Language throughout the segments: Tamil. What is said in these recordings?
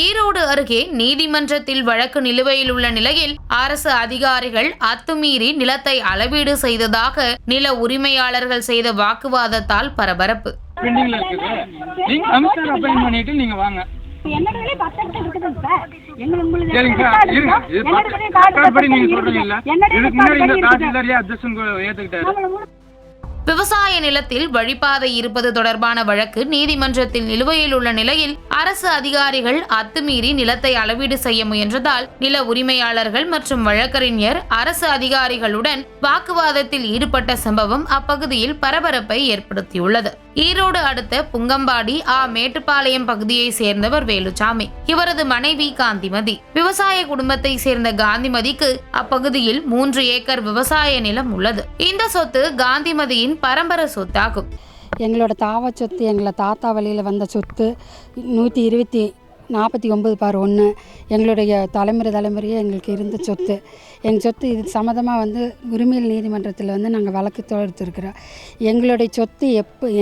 ஈரோடு அருகே நீதிமன்றத்தில் வழக்கு நிலுவையில் உள்ள நிலையில் அரசு அதிகாரிகள் அத்துமீறி நிலத்தை அளவீடு செய்ததாக நில உரிமையாளர்கள் செய்த வாக்குவாதத்தால் பரபரப்பு. விவசாய நிலத்தில் வழிபாதை இருப்பது தொடர்பான வழக்கு நீதிமன்றத்தில் நிலுவையில் உள்ள நிலையில் அரசு அதிகாரிகள் அத்துமீறி நிலத்தை அளவீடு செய்ய முயன்றதால் நில உரிமையாளர்கள் மற்றும் வழக்கறிஞர் அரசு அதிகாரிகளுடன் வாக்குவாதத்தில் ஈடுபட்ட சம்பவம் அப்பகுதியில் பரபரப்பை ஏற்படுத்தியுள்ளது. ஈரோடு அடுத்த புங்கம்பாடி மேட்டுப்பாளையம் பகுதியை சேர்ந்தவர் வேலுச்சாமி. இவரது மனைவி காந்திமதி. விவசாய குடும்பத்தை சேர்ந்த காந்திமதிக்கு அப்பகுதியில் 3 ஏக்கர் விவசாய நிலம் உள்ளது. இந்த சொத்து காந்திமதியின் பரம்பரை சொத்தாகும். எங்களோட தாவ சொத்து, எங்களை தாத்தா வழியில் வந்த சொத்து 149/1 எங்களுடைய தலைமுறையே எங்களுக்கு இருந்த சொத்து. எங்கள் சொத்து இது சம்மந்தமாக உரிமையல் நீதிமன்றத்தில் நாங்கள் வழக்கு தொடுத்திருக்கிறோம். எங்களுடைய சொத்து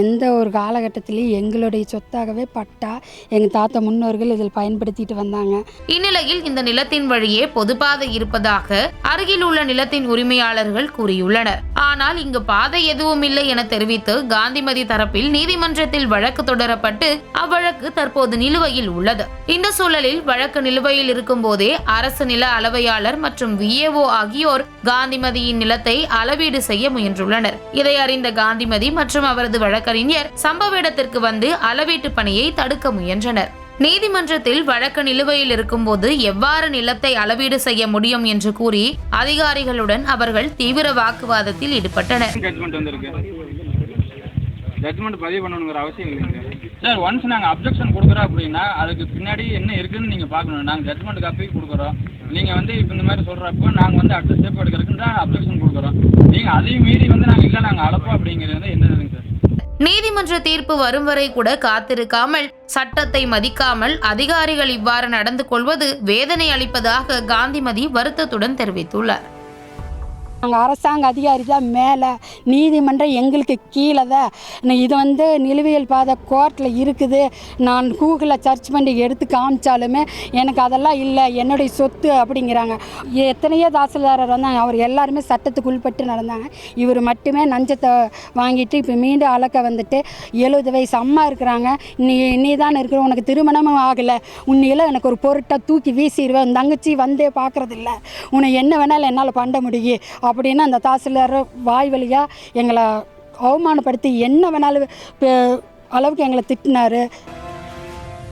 எந்த ஒரு காலகட்டத்திலையும் எங்களுடைய சொத்தாகவே பட்டா எங்கள் தாத்தா முன்னோர்கள் இதில் பயன்படுத்திட்டு வந்தாங்க. இந்நிலையில் இந்த நிலத்தின் வழியே பொதுப்பாதை இருப்பதாக அருகில் உள்ள நிலத்தின் உரிமையாளர்கள் கூறியுள்ளனர். ஆனால் இங்கு பாதை எதுவும் இல்லை என தெரிவித்து காந்திமதி தரப்பில் நீதிமன்றத்தில் வழக்கு தொடரப்பட்டு அவ்வழக்கு தற்போது நிலுவையில் உள்ளது. இந்த சூழலில் வழக்கு நிலுவையில் இருக்கும் போதே அரசு நில அளவையாளர் மற்றும் VAO ஆகியோர் காந்திமதியின் நிலத்தை அளவீடு செய்ய முயன்றுள்ளனர். இதை அறிந்த காந்திமதி மற்றும் அவரது வழக்கறிஞர் சம்பவ இடத்திற்கு வந்து அளவீட்டு பணியை தடுக்க முயன்றனர். நீதிமன்றத்தில் வழக்கு நிலுவையில் இருக்கும் போது எவ்வாறு நிலத்தை அளவீடு செய்ய முடியும் என்று கூறி அதிகாரிகளுடன் அவர்கள் தீவிர வாக்குவாதத்தில் ஈடுபட்டனர். ஜட்ஜ்மெண்ட் பதிவு பண்ணணுங்கிற அவசியம் இல்லைங்க சார். ஒன்ஸ் நாங்கள் அப்ஜெக்ஷன் கொடுக்குறோம் அப்படின்னா அதுக்கு பின்னாடி என்ன இருக்குன்னு நீங்கள் பார்க்கணும். நாங்கள் ஜட்ஜ்மெண்ட் காப்பி கொடுக்குறோம். நீங்கள் இப்போ இந்த மாதிரி சொல்கிறப்போ நாங்கள் அடுத்த ஸ்டெப் எடுக்கிறதுக்கு தான் அப்ஜெக்ஷன் கொடுக்குறோம். நீங்கள் அதையும் மீறி நாங்கள் அளப்போம் அப்படிங்கிறது என்னதுங்க சார்? நீதிமன்ற தீர்ப்பு வரும் வரை கூட காத்திருக்காமல் சட்டத்தை மதிக்காமல் அதிகாரிகள் இவ்வாறு நடந்து கொள்வது வேதனை அளிப்பதாக காந்திமதி வருத்தத்துடன் தெரிவித்துள்ளார். நாங்கள் அரசாங்க அதிகாரி தான் மேலே, நீதிமன்றம் எங்களுக்கு கீழே தான். இது நிலுவையில் பாதை கோர்ட்டில் இருக்குது. நான் கூகுளில் சர்ச் பண்ணி எடுத்து காமிச்சாலுமே எனக்கு அதெல்லாம் இல்லை, என்னுடைய சொத்து அப்படிங்கிறாங்க. எத்தனையோ தாசில்தாரர் வந்தாங்க, அவர் எல்லாருமே சட்டத்துக்கு உள்பட்டு நடந்தாங்க. இவர் மட்டுமே லஞ்சத்தை வாங்கிட்டு இப்போ மீண்டும் அளக்க 70 வயசு அம்மா இருக்கிறாங்க. நீ தான் இருக்கிற, உனக்கு திருமணமும் ஆகலை, உன்னையில் எனக்கு ஒரு பொருட்டை தூக்கி வீசிடுவேன், தங்கச்சி வந்தே பார்க்குறதில்ல, உன்னை என்ன வேணாலும் என்னால் பண்ண முடியும் அப்படின்னு அந்த தாசில்தார் வாய் வழியாக எங்களை அவமானப்படுத்தி என்ன வேணாலும் அளவுக்கு எங்களை திட்டினார்.